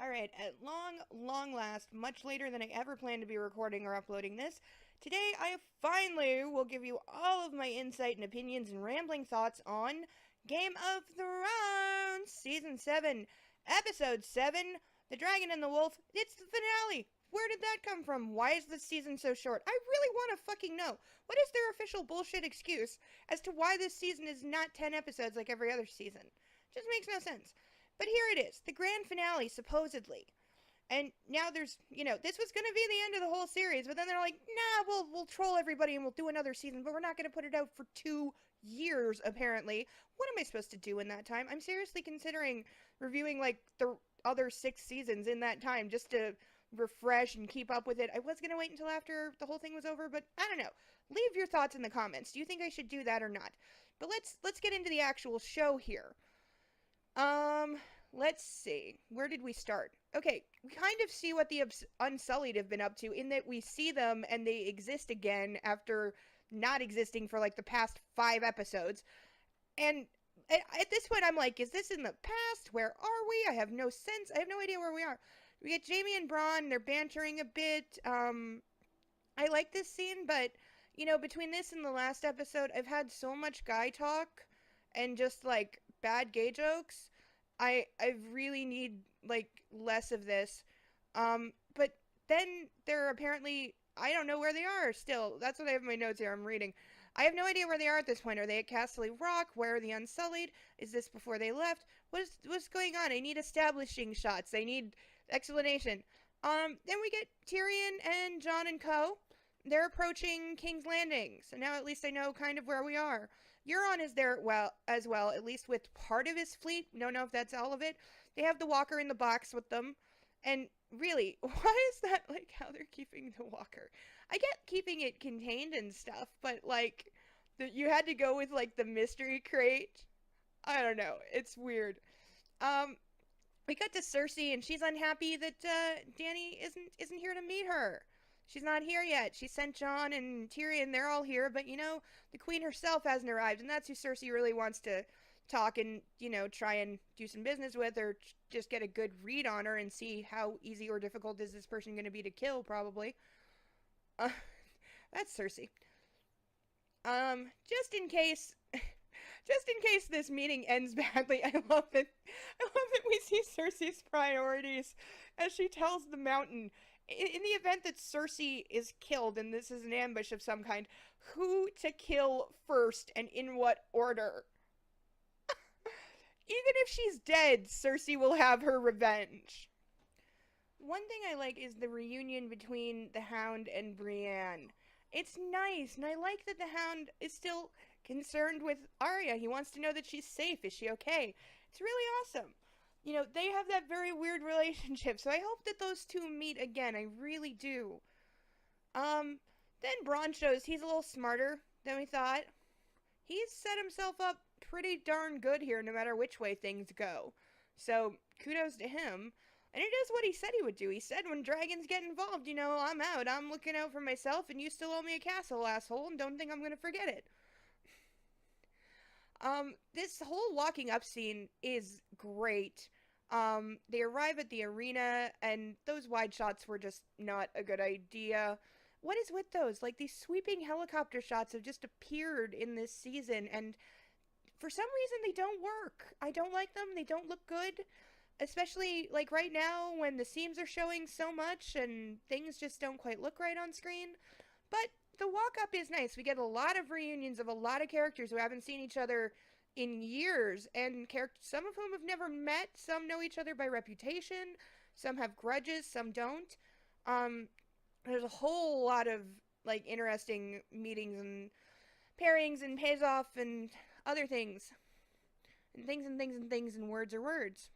Alright, at long last, much later than I ever planned to be recording or uploading this, today I finally will give you all of my insight and opinions and rambling thoughts on Game of Thrones Season 7, Episode 7, The Dragon and the Wolf. It's the finale! Where did that come from? Why is this season so short? I really want to fucking know. What is their official bullshit excuse as to why this season is not 10 episodes like every other season? Just makes no sense. But here it is, the grand finale, supposedly. And now this was going to be the end of the whole series, but then they're like, nah, we'll troll everybody and we'll do another season, but we're not going to put it out for 2 years, apparently. What am I supposed to do in that time? I'm seriously considering reviewing, the other 6 seasons in that time, just to refresh and keep up with it. I was going to wait until after the whole thing was over, but I don't know. Leave your thoughts in the comments. Do you think I should do that or not? But let's get into the actual show here. Let's see. Where did we start? Okay, we kind of see what the Unsullied have been up to, in that we see them and they exist again after not existing for the past 5 episodes. And at this point I'm like, is this in the past? Where are we? I have no sense. I have no idea where we are. We get Jaime and Bronn, they're bantering a bit. I like this scene, but between this and the last episode, I've had so much guy talk and just bad gay jokes. I really need less of this. But then they're apparently, I don't know where they are still. That's what I have in my notes here. I'm reading. I have no idea where they are at this point. Are they at Castle Rock? Where are the Unsullied? Is this before they left? What's going on? I need establishing shots. I need explanation. Then we get Tyrion and Jon and co. They're approaching King's Landing, so now at least I know kind of where we are. Euron is there as well, at least with part of his fleet. Don't know if that's all of it. They have the Walker in the box with them. And really, why is that how they're keeping the Walker? I get keeping it contained and stuff, but you had to go with the mystery crate. I don't know. It's weird. We got to Cersei, and she's unhappy that Dany isn't here to meet her. She's not here yet. She sent Jon and Tyrion. They're all here, but the queen herself hasn't arrived, and that's who Cersei really wants to talk and try and do some business with, or just get a good read on her and see how easy or difficult is this person going to be to kill. Probably. That's Cersei. Just in case this meeting ends badly, I love it. We see Cersei's priorities as she tells the Mountain, in the event that Cersei is killed and this is an ambush of some kind, who to kill first and in what order. Even if she's dead, Cersei will have her revenge. One thing I like is the reunion between the Hound and Brienne. It's nice, and I like that the Hound is still concerned with Arya. He wants to know that she's safe. Is she okay? It's really awesome. They have that very weird relationship, so I hope that those two meet again. I really do. Then Bronn shows he's a little smarter than we thought. He's set himself up pretty darn good here, no matter which way things go. So, kudos to him. And it is what he said he would do. He said, when dragons get involved, I'm out. I'm looking out for myself, and you still owe me a castle, asshole, and don't think I'm gonna forget it. This whole walking up scene is great. They arrive at the arena, and those wide shots were just not a good idea. What is with those? These sweeping helicopter shots have just appeared in this season, and for some reason they don't work. I don't like them. They don't look good. Especially, right now, when the seams are showing so much, and things just don't quite look right on screen. But the walk-up is nice. We get a lot of reunions of a lot of characters who haven't seen each other in years, and some of whom have never met. Some know each other by reputation. Some have grudges. Some don't. There's a whole lot of interesting meetings and pairings and pays off and other things. And things and things and things and words are words.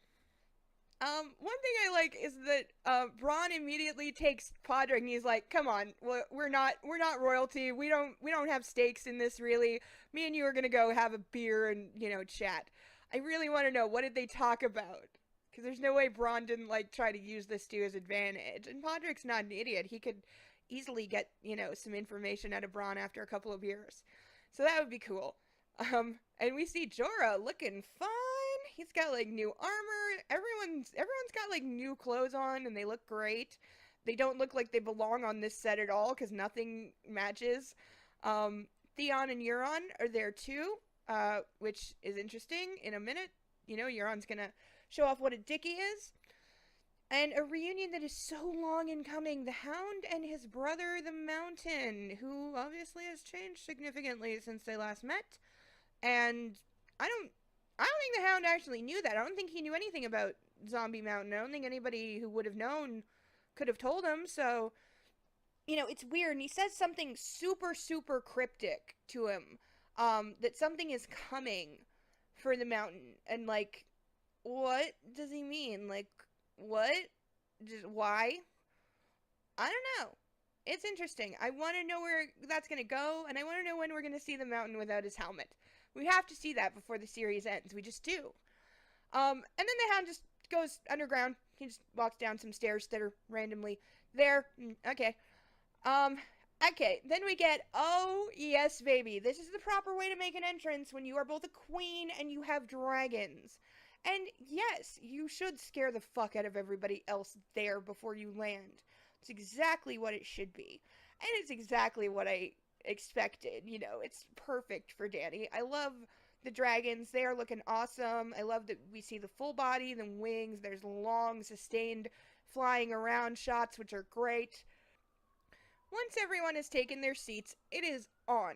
One thing I like is that Bronn immediately takes Podrick and he's like, "Come on, we're not royalty. We don't have stakes in this, really. Me and you are gonna go have a beer and chat." I really want to know, what did they talk about? Because there's no way Bronn didn't try to use this to his advantage. And Podrick's not an idiot. He could easily get some information out of Bronn after a couple of beers, so that would be cool. And we see Jorah looking fine. he's got like new armor. Everyone's got like new clothes on, and they look great. They don't look like they belong on this set at all because nothing matches. Um, Theon and Euron are there too, which is interesting. In a minute, Euron's gonna show off what a dick he is. And a reunion that is so long in coming. The Hound and his brother, the Mountain, who obviously has changed significantly since they last met. And I don't I don't think the Hound actually knew that. I don't think he knew anything about Zombie Mountain. I don't think anybody who would have known could have told him. So, it's weird. And he says something super, super cryptic to him, that something is coming for the Mountain. And, like, what does he mean? Like, what? Just why? I don't know. It's interesting. I want to know where that's going to go, and I want to know when we're going to see the Mountain without his helmet. We have to see that before the series ends. We just do. And then the Hound just goes underground. He just walks down some stairs that are randomly there. Okay. Okay. Then we get, oh, yes, baby. This is the proper way to make an entrance when you are both a queen and you have dragons. And yes, you should scare the fuck out of everybody else there before you land. It's exactly what it should be. And it's exactly what I expected. It's perfect for Dany. I love the dragons. They are looking awesome. I love that we see the full body, the wings. There's long, sustained flying around shots, which are great. Once everyone has taken their seats, it is on.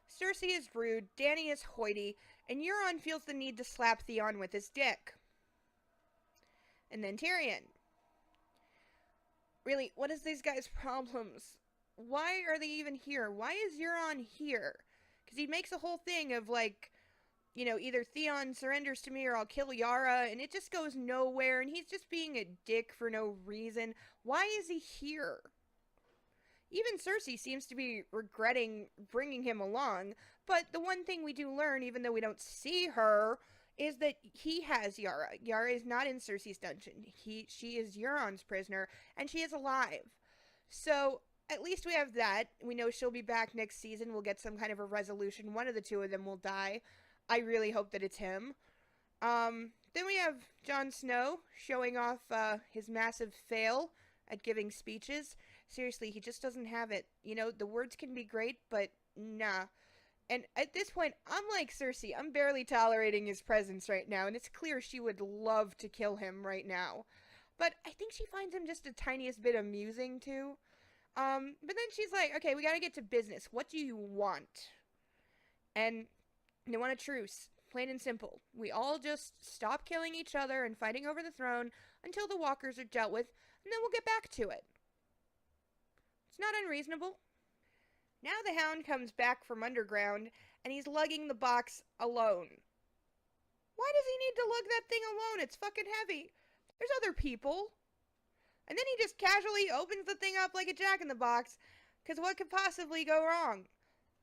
Cersei is rude, Dany is hoity, and Euron feels the need to slap Theon with his dick. And then Tyrion. Really, what is these guys' problems? Why are they even here? Why is Euron here? Because he makes a whole thing of, like, either Theon surrenders to me or I'll kill Yara, and it just goes nowhere, and he's just being a dick for no reason. Why is he here? Even Cersei seems to be regretting bringing him along, but the one thing we do learn, even though we don't see her, is that he has Yara. Yara is not in Cersei's dungeon. She is Euron's prisoner, and she is alive. So, at least we have that. We know she'll be back next season. We'll get some kind of a resolution. One of the two of them will die. I really hope that it's him. Then we have Jon Snow showing off his massive fail at giving speeches. Seriously, he just doesn't have it. The words can be great, but nah. And at this point, I'm like Cersei. I'm barely tolerating his presence right now, and it's clear she would love to kill him right now. But I think she finds him just the tiniest bit amusing, too. But then she's like, okay, we gotta get to business. What do you want? And they want a truce. Plain and simple. We all just stop killing each other and fighting over the throne until the walkers are dealt with, and then we'll get back to it. It's not unreasonable. Now the Hound comes back from underground, and he's lugging the box alone. Why does he need to lug that thing alone? It's fucking heavy. There's other people. And then he just casually opens the thing up like a jack-in-the-box, because what could possibly go wrong?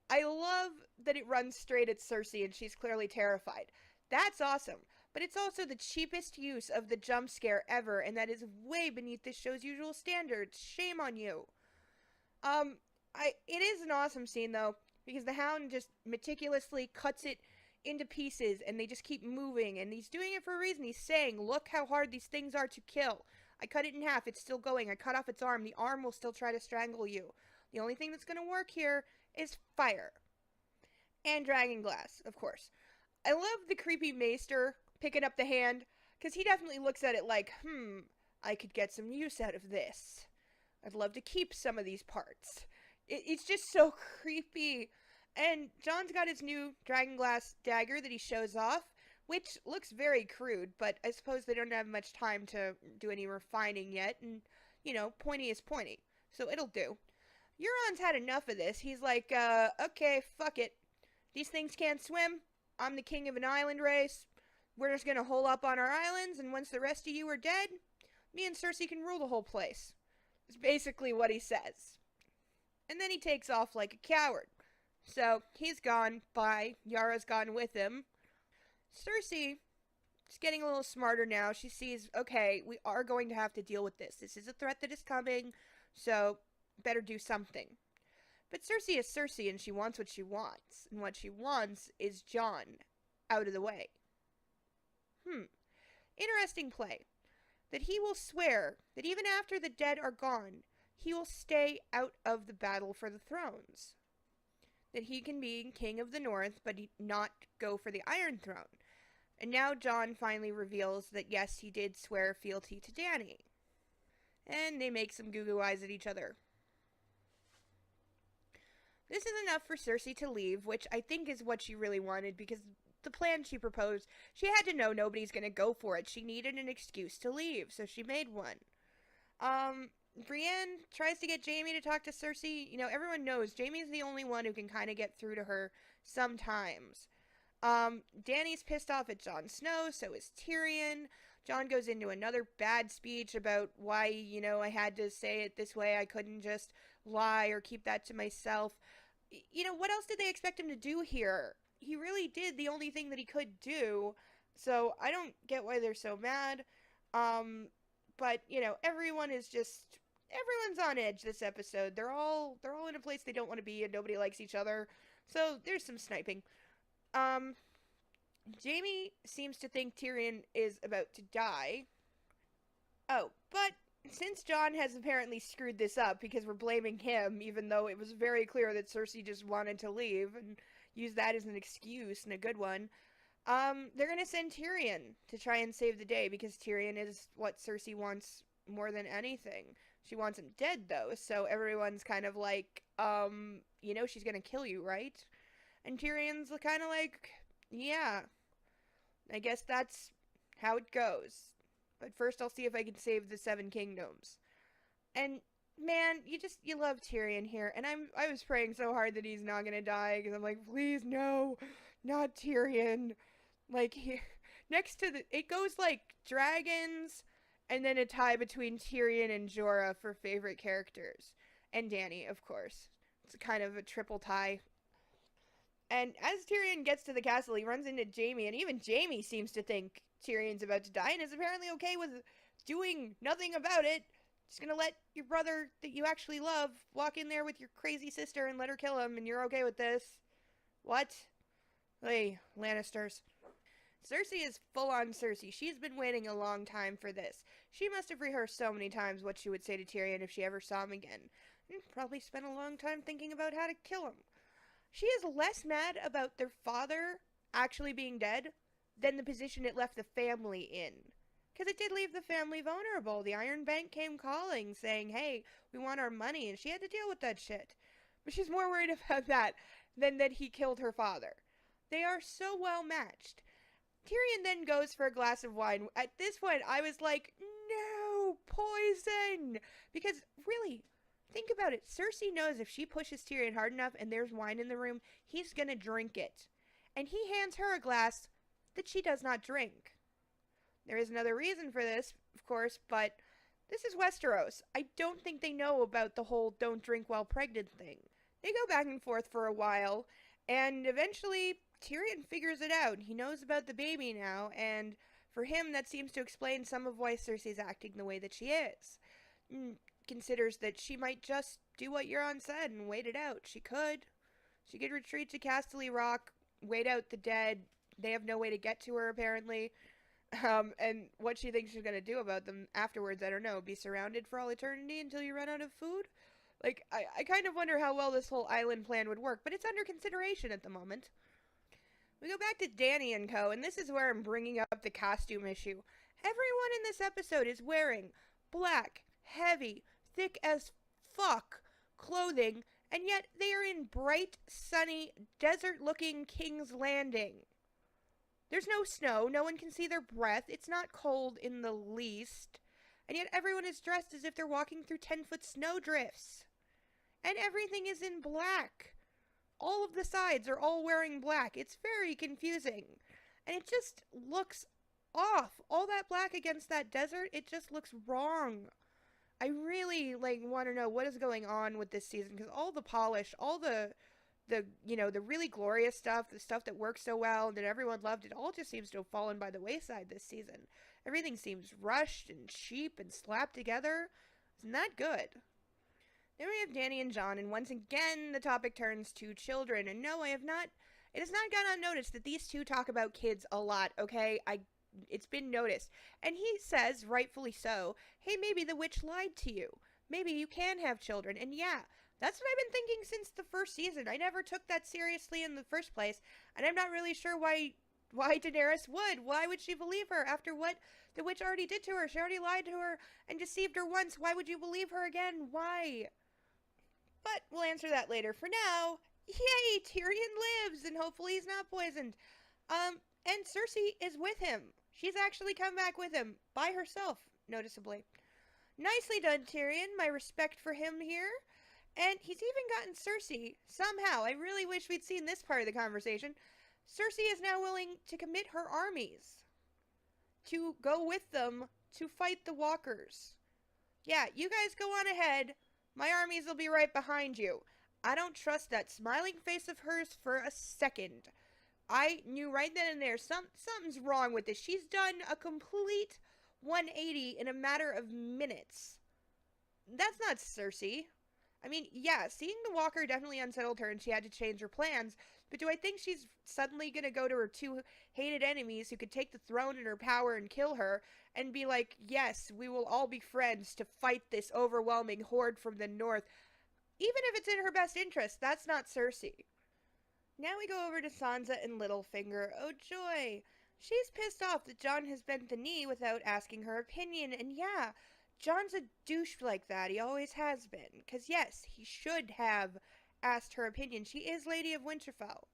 I love that it runs straight at Cersei, and she's clearly terrified. That's awesome. But it's also the cheapest use of the jump scare ever, and that is way beneath this show's usual standards. Shame on you. It is an awesome scene, though, because the Hound just meticulously cuts it into pieces, and they just keep moving, and he's doing it for a reason. He's saying, look how hard these things are to kill. I cut it in half, it's still going. I cut off its arm, the arm will still try to strangle you. The only thing that's going to work here is fire. And dragon glass, of course. I love the creepy maester picking up the hand, because he definitely looks at it like, I could get some use out of this. I'd love to keep some of these parts. It's just so creepy. And Jon's got his new dragonglass dagger that he shows off, which looks very crude, but I suppose they don't have much time to do any refining yet, and, pointy is pointy, so it'll do. Euron's had enough of this. He's like, okay, fuck it. These things can't swim. I'm the king of an island race. We're just gonna hole up on our islands, and once the rest of you are dead, me and Cersei can rule the whole place. It's basically what he says. And then he takes off like a coward. So, he's gone. Bye. Yara's gone with him. Cersei is getting a little smarter now. She sees, okay, we are going to have to deal with this. This is a threat that is coming, so better do something. But Cersei is Cersei, and she wants what she wants. And what she wants is Jon out of the way. Interesting play. That he will swear that even after the dead are gone, he will stay out of the battle for the thrones. That he can be king of the north, but not go for the Iron Throne. And now Jon finally reveals that yes, he did swear fealty to Dany. And they make some goo-goo eyes at each other. This is enough for Cersei to leave, which I think is what she really wanted, because the plan she proposed, she had to know nobody's gonna go for it. She needed an excuse to leave, so she made one. Brienne tries to get Jaime to talk to Cersei. You know, everyone knows Jaime's the only one who can kind of get through to her sometimes. Dany's pissed off at Jon Snow, so is Tyrion. Jon goes into another bad speech about why, you know, I had to say it this way. I couldn't just lie or keep that to myself. You know, what else did they expect him to do here? He really did the only thing that he could do. So I don't get why they're so mad. But, you know, everyone's on edge this episode. They're all in a place they don't want to be, and nobody likes each other. So there's some sniping. Jaime seems to think Tyrion is about to die. Oh, but since Jon has apparently screwed this up because we're blaming him, even though it was very clear that Cersei just wanted to leave and use that as an excuse, and a good one, they're gonna send Tyrion to try and save the day, because Tyrion is what Cersei wants more than anything. She wants him dead, though, so everyone's kind of like, you know she's gonna kill you, right? And Tyrion's kind of like, yeah, I guess that's how it goes. But first I'll see if I can save the Seven Kingdoms. And man, you love Tyrion here, and I was praying so hard that he's not gonna die, because I'm like, please no, not Tyrion. Like, next to it goes like dragons, and then a tie between Tyrion and Jorah for favorite characters, and Dany, of course. It's kind of a triple tie. And as Tyrion gets to the castle, he runs into Jaime, and even Jaime seems to think Tyrion's about to die and is apparently okay with doing nothing about it. Just gonna let your brother that you actually love walk in there with your crazy sister and let her kill him, and you're okay with this. What? Hey, Lannisters. Cersei is full on Cersei. She's been waiting a long time for this. She must have rehearsed so many times what she would say to Tyrion if she ever saw him again. And probably spent a long time thinking about how to kill him. She is less mad about their father actually being dead than the position it left the family in. Because it did leave the family vulnerable. The Iron Bank came calling, saying, hey, we want our money, and she had to deal with that shit. But she's more worried about that than that he killed her father. They are so well matched. Tyrion then goes for a glass of wine. At this point, I was like, no, poison! Because, really, think about it. Cersei knows if she pushes Tyrion hard enough and there's wine in the room, he's gonna drink it. And he hands her a glass that she does not drink. There is another reason for this, of course, but this is Westeros. I don't think they know about the whole don't drink while pregnant thing. They go back and forth for a while, and eventually Tyrion figures it out. He knows about the baby now, and for him that seems to explain some of why Cersei's acting the way that she is. Considers that she might just do what Euron said and wait it out. She could retreat to Casterly Rock, wait out the dead. They have no way to get to her, apparently. And what she thinks she's going to do about them afterwards, I don't know. Be surrounded for all eternity until you run out of food? Like, I kind of wonder how well this whole island plan would work, but it's under consideration at the moment. We go back to Dany and co, and this is where I'm bringing up the costume issue. Everyone in this episode is wearing black, heavy, thick as fuck clothing, and yet they are in bright, sunny, desert-looking King's Landing. There's no snow, no one can see their breath, it's not cold in the least, and yet everyone is dressed as if they're walking through 10-foot snowdrifts. And everything is in black. All of the sides are all wearing black. It's very confusing. And it just looks off. All that black against that desert, it just looks wrong. I really, want to know what is going on with this season, because all the polish, all the really glorious stuff, the stuff that works so well and that everyone loved, it all just seems to have fallen by the wayside this season. Everything seems rushed and cheap and slapped together. It's not good. Then we have Dany and Jon, and once again the topic turns to children. And no, it has not gone unnoticed that these two talk about kids a lot, okay? I it's been noticed. And he says, rightfully so, hey, maybe the witch lied to you. Maybe you can have children. And yeah, that's what I've been thinking since the first season. I never took that seriously in the first place, and I'm not really sure why Daenerys would. Why would she believe her after what the witch already did to her? She already lied to her and deceived her once. Why would you believe her again? Why? But we'll answer that later. For now, yay, Tyrion lives, and hopefully he's not poisoned. And Cersei is with him. She's actually come back with him by herself, noticeably. Nicely done, Tyrion. My respect for him here. And he's even gotten Cersei, somehow. I really wish we'd seen this part of the conversation. Cersei is now willing to commit her armies to go with them to fight the walkers. Yeah, you guys go on ahead. My armies will be right behind you. I don't trust that smiling face of hers for a second. I knew right then and there something's wrong with this. She's done a complete 180 in a matter of minutes. That's not Cersei. I mean, yeah, seeing the walker definitely unsettled her and she had to change her plans, but do I think she's suddenly gonna go to her two hated enemies who could take the throne in her power and kill her and be like, yes, we will all be friends to fight this overwhelming horde from the north, even if it's in her best interest? That's not Cersei. Now we go over to Sansa and Littlefinger. Oh joy! She's pissed off that Jon has bent the knee without asking her opinion, and yeah, Jon's a douche like that. He always has been. Because yes, he should have asked her opinion. She is Lady of Winterfell.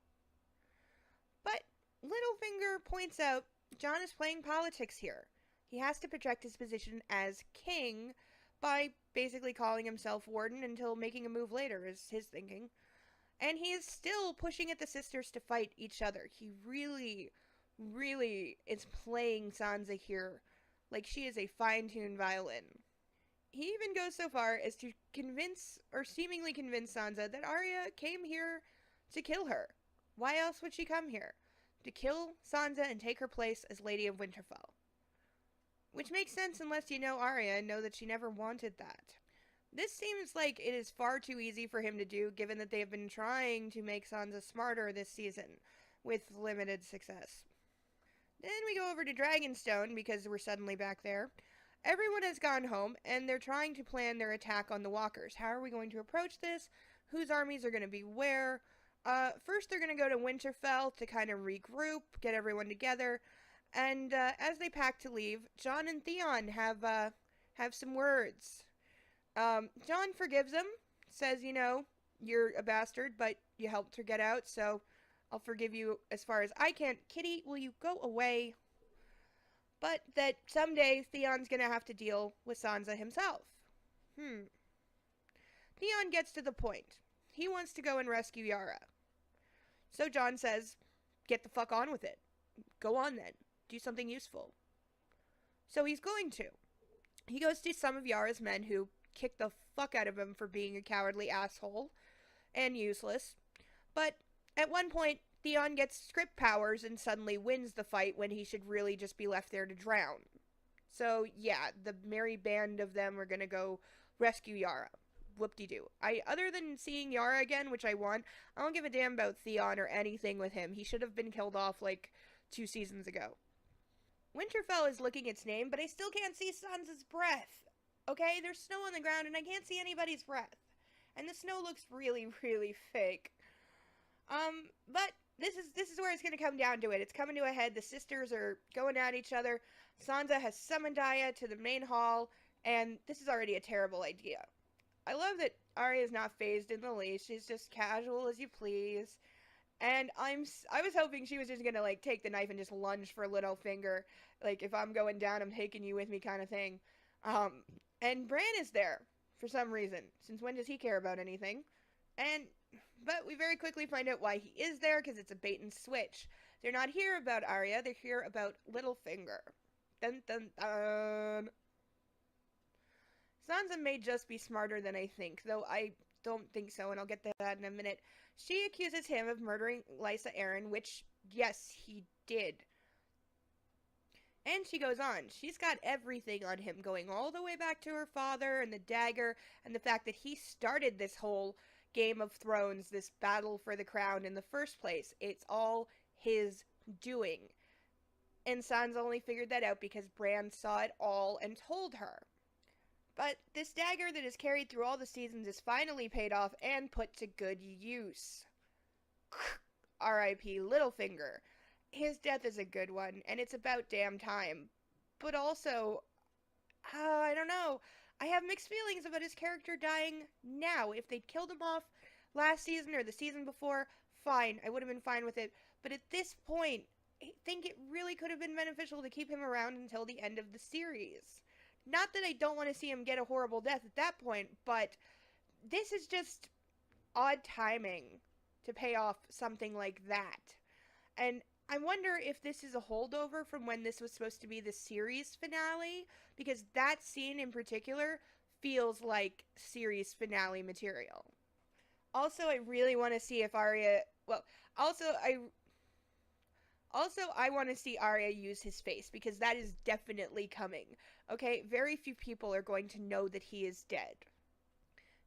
But Littlefinger points out Jon is playing politics here. He has to project his position as king by basically calling himself warden until making a move later, is his thinking. And he is still pushing at the sisters to fight each other. He really, really is playing Sansa here like she is a fine-tuned violin. He even goes so far as to convince, or seemingly convince Sansa that Arya came here to kill her. Why else would she come here? To kill Sansa and take her place as Lady of Winterfell. Which makes sense unless you know Arya and know that she never wanted that. This seems like it is far too easy for him to do, given that they have been trying to make Sansa smarter this season, with limited success. Then we go over to Dragonstone, because we're suddenly back there. Everyone has gone home, and they're trying to plan their attack on the walkers. How are we going to approach this? Whose armies are going to be where? First they're going to go to Winterfell to kind of regroup, get everyone together, and as they pack to leave, Jon and Theon have some words. Jon forgives him, says, you know, you're a bastard, but you helped her get out, so I'll forgive you as far as I can. Kitty, will you go away? But that someday Theon's gonna have to deal with Sansa himself. Theon gets to the point. He wants to go and rescue Yara. So Jon says, get the fuck on with it. Go on then. Do something useful. So he's going to. He goes to some of Yara's men who kick the fuck out of him for being a cowardly asshole and useless. But at one point, Theon gets script powers and suddenly wins the fight when he should really just be left there to drown. So yeah, the merry band of them are gonna go rescue Yara. Whoop-de-doo. Other than seeing Yara again, which I want, I don't give a damn about Theon or anything with him. He should have been killed off like 2 seasons ago. Winterfell is licking its name, but I still can't see Sansa's breath. Okay, there's snow on the ground and I can't see anybody's breath. And the snow looks really, really fake. But this is where it's gonna come down to it. It's coming to a head. The sisters are going at each other. Sansa has summoned Arya to the main hall, and this is already a terrible idea. I love that Arya is not phased in the least. She's just casual as you please. And I was hoping she was just gonna like take the knife and just lunge for Littlefinger, like if I'm going down, I'm taking you with me kind of thing. And Bran is there for some reason. Since when does he care about anything? But we very quickly find out why he is there, because it's a bait and switch. They're not here about Arya, they're here about Littlefinger. Dun dun dun. Sansa may just be smarter than I think, though I don't think so, and I'll get to that in a minute. She accuses him of murdering Lysa Arryn, which, yes, he did. And she goes on. She's got everything on him, going all the way back to her father and the dagger, and the fact that he started this whole Game of Thrones, this battle for the crown in the first place. It's all his doing. And Sansa only figured that out because Bran saw it all and told her. But this dagger that is carried through all the seasons is finally paid off and put to good use. R.I.P. Littlefinger. His death is a good one, and it's about damn time. But also, I don't know. I have mixed feelings about his character dying now. If they'd killed him off last season or the season before, fine. I would have been fine with it. But at this point, I think it really could have been beneficial to keep him around until the end of the series. Not that I don't want to see him get a horrible death at that point, but this is just odd timing to pay off something like that. And I wonder if this is a holdover from when this was supposed to be the series finale, because that scene in particular feels like series finale material. Also, I really want to see if Arya, well, also I want to see Arya use his face, because that is definitely coming. Okay, very few people are going to know that he is dead.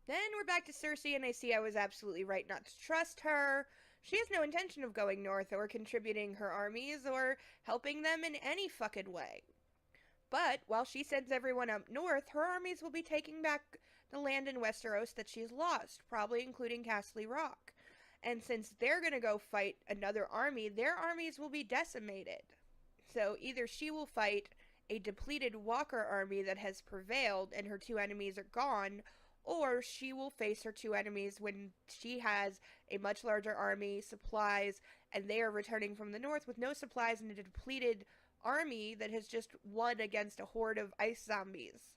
Then we're back to Cersei, and I see I was absolutely right not to trust her. She has no intention of going north or contributing her armies or helping them in any fucking way. But while she sends everyone up north, her armies will be taking back the land in Westeros that she's lost, probably including Castle Rock. And since they're gonna go fight another army, their armies will be decimated. So either she will fight a depleted Walker army that has prevailed and her two enemies are gone, or she will face her two enemies when she has a much larger army, supplies, and they are returning from the north with no supplies and a depleted army that has just won against a horde of ice zombies.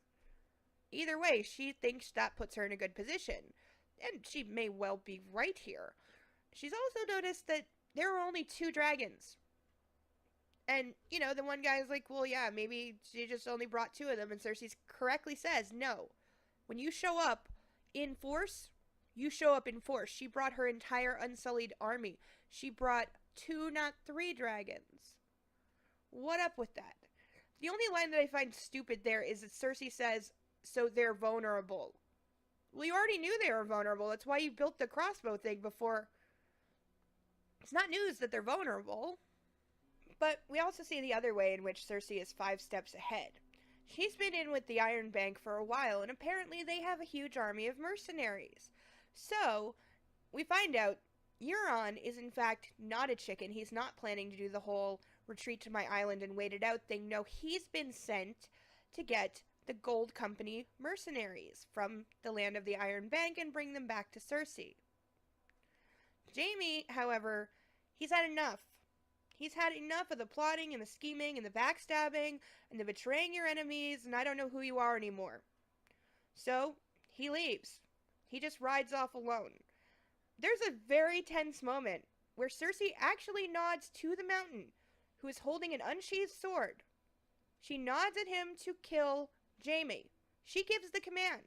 Either way, she thinks that puts her in a good position, and she may well be right here. She's also noticed that there are only 2 dragons. And, you know, the one guy's like, well, yeah, maybe she just only brought 2 of them, and Cersei correctly says, no. When you show up in force, you show up in force. She brought her entire Unsullied army. She brought 2, not 3 dragons. What up with that? The only line that I find stupid there is that Cersei says, so they're vulnerable. Well, you already knew they were vulnerable. That's why you built the crossbow thing before. It's not news that they're vulnerable. But we also see the other way in which Cersei is 5 steps ahead. She's been in with the Iron Bank for a while, and apparently they have a huge army of mercenaries. So, we find out Euron is in fact not a chicken. He's not planning to do the whole retreat to my island and wait it out thing. No, he's been sent to get the Gold Company mercenaries from the land of the Iron Bank and bring them back to Cersei. Jaime, however, he's had enough. He's had enough of the plotting and the scheming and the backstabbing and the betraying your enemies, and I don't know who you are anymore. So, he leaves. He just rides off alone. There's a very tense moment where Cersei actually nods to the Mountain, who is holding an unsheathed sword. She nods at him to kill Jaime. She gives the command.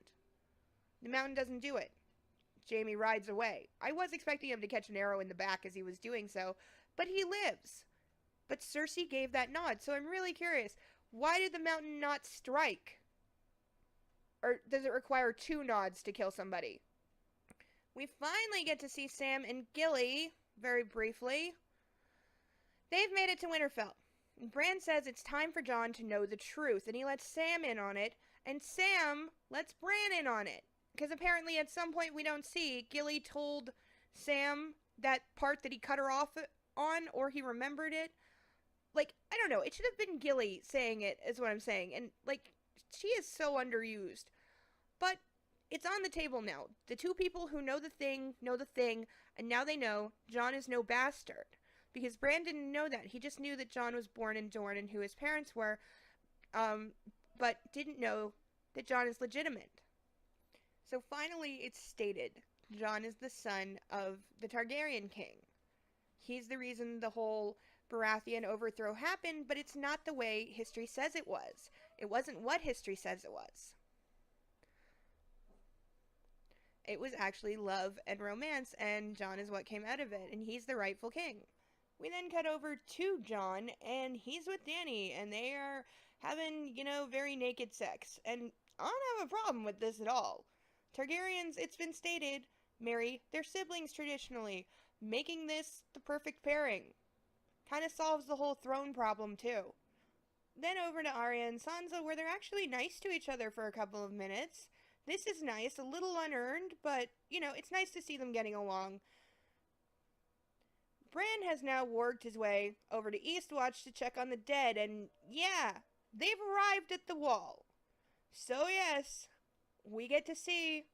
The Mountain doesn't do it. Jaime rides away. I was expecting him to catch an arrow in the back as he was doing so, but he lives. But Cersei gave that nod, so I'm really curious. Why did the Mountain not strike? Or does it require 2 nods to kill somebody? We finally get to see Sam and Gilly, very briefly. They've made it to Winterfell. And Bran says it's time for Jon to know the truth, and he lets Sam in on it, and Sam lets Bran in on it. Because apparently at some point we don't see, Gilly told Sam that part that he cut her off on, or he remembered it. Like, I don't know, it should have been Gilly saying it, is what I'm saying. And, like, she is so underused. But it's on the table now. The 2 people who know the thing, and now they know Jon is no bastard. Because Bran didn't know that. He just knew that Jon was born in Dorne and who his parents were, but didn't know that Jon is legitimate. So finally it's stated, Jon is the son of the Targaryen king. He's the reason the whole Baratheon overthrow happened, but it's not the way history says it was. It wasn't what history says it was. It was actually love and romance, and Jon is what came out of it, and he's the rightful king. We then cut over to Jon, and he's with Dany, and they are having, very naked sex. And I don't have a problem with this at all. Targaryens, it's been stated, marry their siblings traditionally, making this the perfect pairing. Kind of solves the whole throne problem, too. Then over to Arya and Sansa, where they're actually nice to each other for a couple of minutes. This is nice, a little unearned, but, it's nice to see them getting along. Bran has now worked his way over to Eastwatch to check on the dead, and yeah, they've arrived at the wall. So, yes, we get to see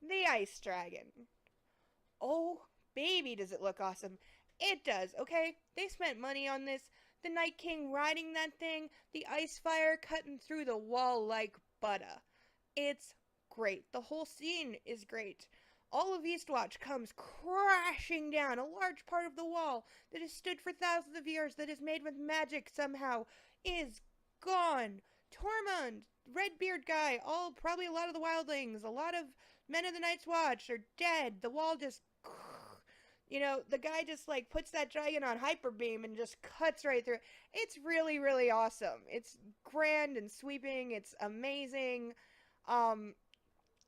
the Ice Dragon. Oh, baby, does it look awesome! It does, okay? They spent money on this. The Night King riding that thing, the ice fire cutting through the wall like butter. It's great. The whole scene is great. All of Eastwatch comes crashing down. A large part of the wall that has stood for thousands of years, that is made with magic somehow, is gone. Tormund, Redbeard guy, probably a lot of the wildlings, a lot of men of the Night's Watch are dead. The wall just, the guy just puts that dragon on hyper beam and just cuts right through. It's really, really awesome. It's grand and sweeping. It's amazing.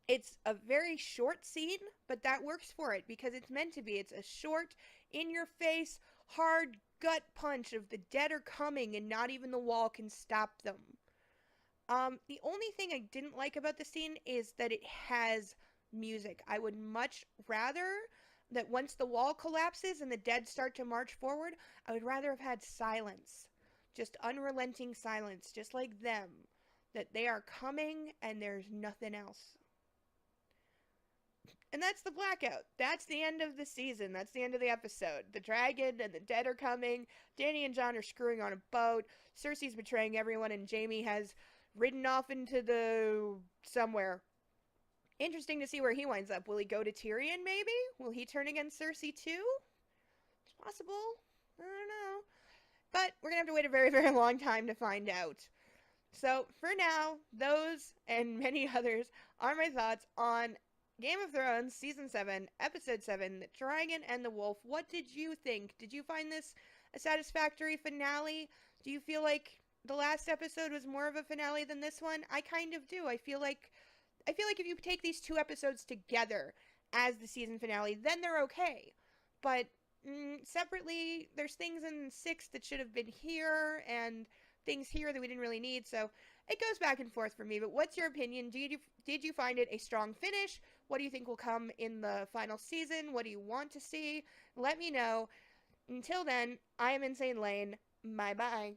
It's a very short scene, but that works for it because it's meant to be. It's a short, in-your-face, hard gut punch of the dead are coming and not even the wall can stop them. The only thing I didn't like about the scene is that it has music. I would much rather that once the wall collapses and the dead start to march forward, I would rather have had silence. Just unrelenting silence, just like them. That they are coming and there's nothing else. And that's the blackout. That's the end of the season. That's the end of the episode. The dragon and the dead are coming. Dany and Jon are screwing on a boat. Cersei's betraying everyone and Jaime has ridden off into the somewhere. Interesting to see where he winds up. Will he go to Tyrion, maybe? Will he turn against Cersei, too? It's possible. I don't know. But we're going to have to wait a very, very long time to find out. So, for now, those and many others are my thoughts on Game of Thrones Season 7, Episode 7, The Dragon and the Wolf. What did you think? Did you find this a satisfactory finale? Do you feel like the last episode was more of a finale than this one? I kind of do. I feel like if you take these two episodes together as the season finale, then they're okay. But separately, there's things in 6 that should have been here, and things here that we didn't really need, so it goes back and forth for me. But what's your opinion? Did you find it a strong finish? What do you think will come in the final season? What do you want to see? Let me know. Until then, I am InsaneLayne. Bye-bye.